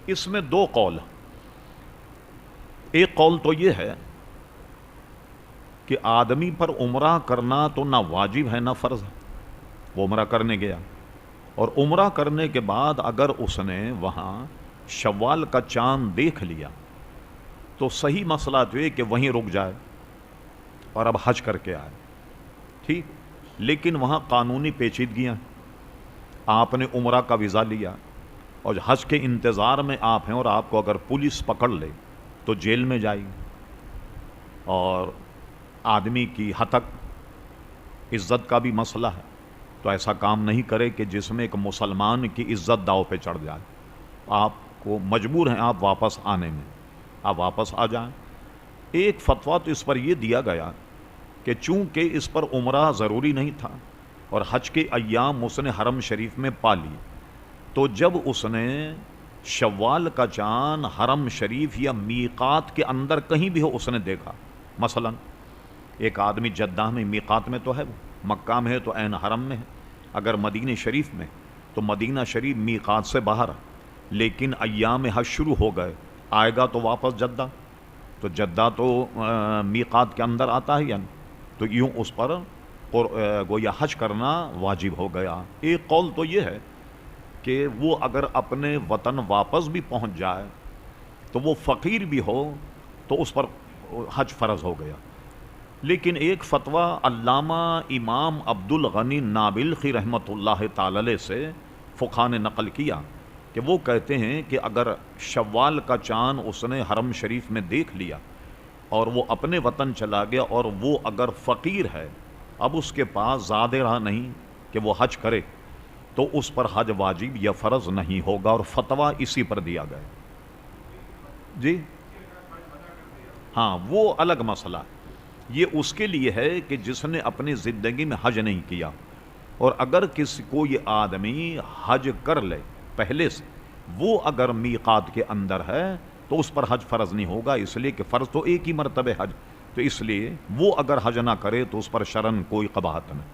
اس میں دو قول. ایک قول تو یہ ہے کہ آدمی پر عمرہ کرنا تو نہ واجب ہے نہ فرض ہے. وہ عمرہ کرنے گیا اور عمرہ کرنے کے بعد اگر اس نے وہاں شوال کا چاند دیکھ لیا تو صحیح مسئلہ تو یہ کہ وہیں رک جائے اور اب حج کر کے آئے. ٹھیک، لیکن وہاں قانونی پیچیدگیاں. آپ نے عمرہ کا ویزا لیا اور حج کے انتظار میں آپ ہیں اور آپ کو اگر پولیس پکڑ لے تو جیل میں جائے گی. اور آدمی کی ہتک عزت کا بھی مسئلہ ہے، تو ایسا کام نہیں کرے کہ جس میں ایک مسلمان کی عزت داؤ پہ چڑھ جائے. آپ کو مجبور ہیں آپ واپس آنے میں، آپ واپس آ جائیں. ایک فتویٰ تو اس پر یہ دیا گیا کہ چونکہ اس پر عمرہ ضروری نہیں تھا اور حج کے ایام اس نے حرم شریف میں پا لی، تو جب اس نے شوال کا چاند حرم شریف یا میقات کے اندر کہیں بھی ہو اس نے دیکھا، مثلا ایک آدمی جدہ میں میقات میں تو ہے، وہ مکہ میں ہے تو عین حرم میں ہے، اگر مدینہ شریف میں تو مدینہ شریف میقات سے باہر ہے، لیکن ایام حج شروع ہو گئے، آئے گا تو واپس جدہ، تو جدہ تو میقات کے اندر آتا ہے یا نہیں، تو یوں اس پر گویا حج کرنا واجب ہو گیا. ایک قول تو یہ ہے کہ وہ اگر اپنے وطن واپس بھی پہنچ جائے تو وہ فقیر بھی ہو تو اس پر حج فرض ہو گیا. لیکن ایک فتویٰ علامہ امام عبد الغنی نابلخی رحمۃ اللہ تعالی علیہ سے فقہا نے نقل کیا کہ وہ کہتے ہیں کہ اگر شوال کا چاند اس نے حرم شریف میں دیکھ لیا اور وہ اپنے وطن چلا گیا اور وہ اگر فقیر ہے، اب اس کے پاس زیادہ راہ نہیں کہ وہ حج کرے، تو اس پر حج واجب یا فرض نہیں ہوگا. اور فتویٰ اسی پر دیا گیا. جی ہاں، وہ الگ مسئلہ ہے. یہ اس کے لیے ہے کہ جس نے اپنی زندگی میں حج نہیں کیا، اور اگر کسی کو یہ آدمی حج کر لے پہلے سے، وہ اگر میقات کے اندر ہے تو اس پر حج فرض نہیں ہوگا، اس لیے کہ فرض تو ایک ہی مرتبہ حج، تو اس لیے وہ اگر حج نہ کرے تو اس پر شرعاً کوئی قباحت نہیں.